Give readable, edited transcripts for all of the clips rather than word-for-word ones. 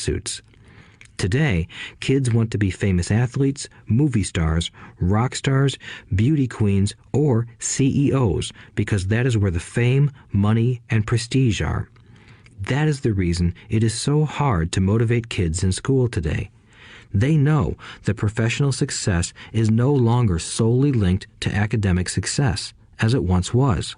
suits. Today, kids want to be famous athletes, movie stars, rock stars, beauty queens, or CEOs because that is where the fame, money, and prestige are. That is the reason it is so hard to motivate kids in school today. They know that professional success is no longer solely linked to academic success, as it once was.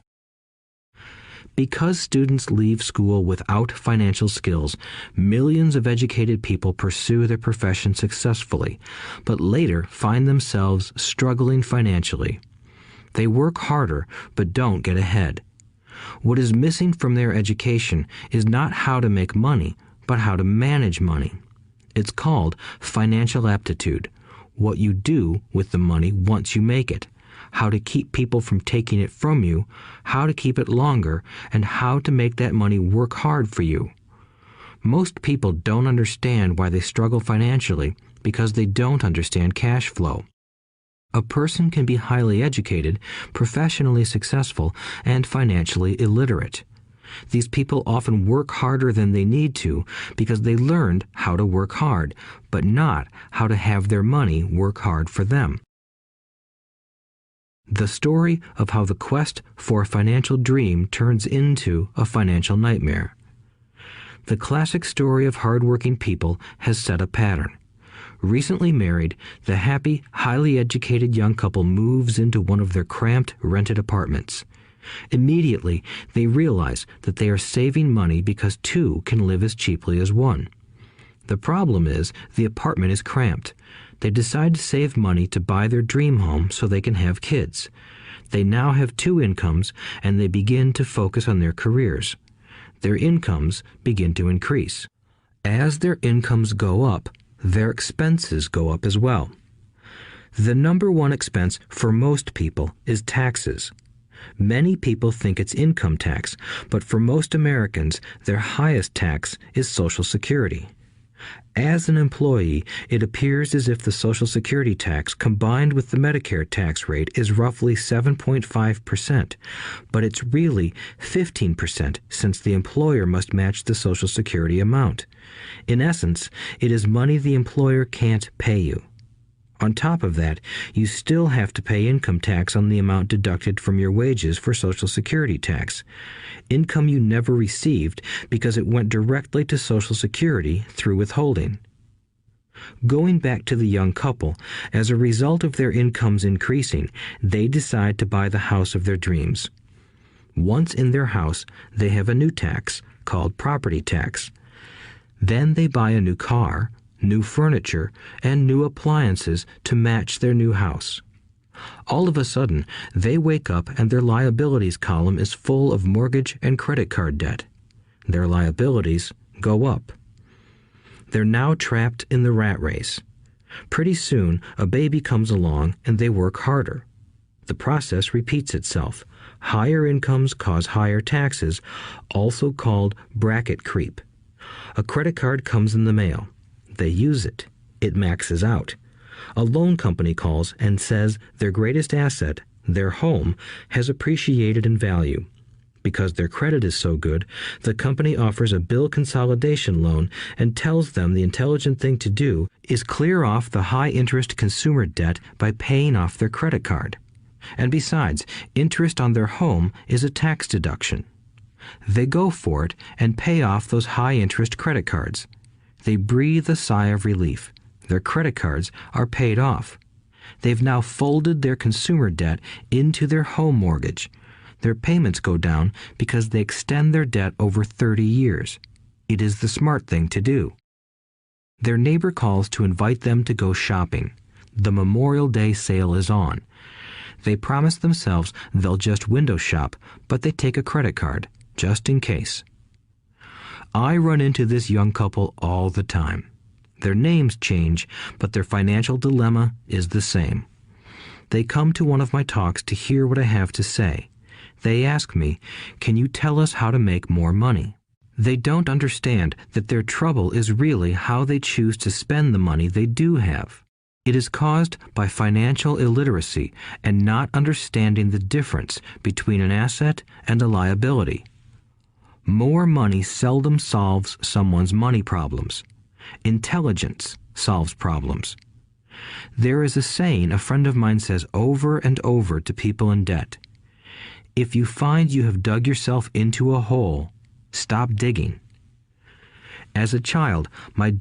Because students leave school without financial skills, millions of educated people pursue their profession successfully, but later find themselves struggling financially. They work harder, but don't get ahead. What is missing from their education is not how to make money, but how to manage money. It's called financial aptitude, what you do with the money once you make it, how to keep people from taking it from you, how to keep it longer, and how to make that money work hard for you. Most people don't understand why they struggle financially because they don't understand cash flow. A person can be highly educated, professionally successful, and financially illiterate. These people often work harder than they need to because they learned how to work hard, but not how to have their money work hard for them. The story of how the quest for a financial dream turns into a financial nightmare. The classic story of hardworking people has set a pattern. Recently married, the happy, highly educated young couple moves into one of their cramped, rented apartments. Immediately, they realize that they are saving money because two can live as cheaply as one. The problem is the apartment is cramped. They decide to save money to buy their dream home so they can have kids. They now have two incomes, and they begin to focus on their careers. Their incomes begin to increase. As their incomes go up, their expenses go up as well. The number one expense for most people is taxes. Many people think it's income tax, but for most Americans, their highest tax is Social Security. As an employee, it appears as if the Social Security tax combined with the Medicare tax rate is roughly 7.5%, but it's really 15% since the employer must match the Social Security amount. In essence, it is money the employer can't pay you. On top of that, you still have to pay income tax on the amount deducted from your wages for Social Security tax. Income you never received because it went directly to Social Security through withholding. Going back to the young couple, as a result of their incomes increasing, they decide to buy the house of their dreams. Once in their house, they have a new tax called property tax. Then they buy a new car, new furniture, and new appliances to match their new house. All of a sudden, they wake up and their liabilities column is full of mortgage and credit card debt. Their liabilities go up. They're now trapped in the rat race. Pretty soon, a baby comes along and they work harder. The process repeats itself. Higher incomes cause higher taxes, also called bracket creep. A credit card comes in the mail. They use it. It maxes out. A loan company calls and says their greatest asset, their home, has appreciated in value. Because their credit is so good, the company offers a bill consolidation loan and tells them the intelligent thing to do is clear off the high-interest consumer debt by paying off their credit card. And besides, interest on their home is a tax deduction. They go for it and pay off those high-interest credit cards. They breathe a sigh of relief. Their credit cards are paid off. They've now folded their consumer debt into their home mortgage. Their payments go down because they extend their debt over 30 years. It is the smart thing to do. Their neighbor calls to invite them to go shopping. The Memorial Day sale is on. They promise themselves they'll just window shop, but they take a credit card, just in case. I run into this young couple all the time. Their names change, but their financial dilemma is the same. They come to one of my talks to hear what I have to say. They ask me, "Can you tell us how to make more money?" They don't understand that their trouble is really how they choose to spend the money they do have. It is caused by financial illiteracy and not understanding the difference between an asset and a liability. More money seldom solves someone's money problems. Intelligence solves problems. There is a saying a friend of mine says over and over to people in debt. If you find you have dug yourself into a hole, stop digging. As a child, my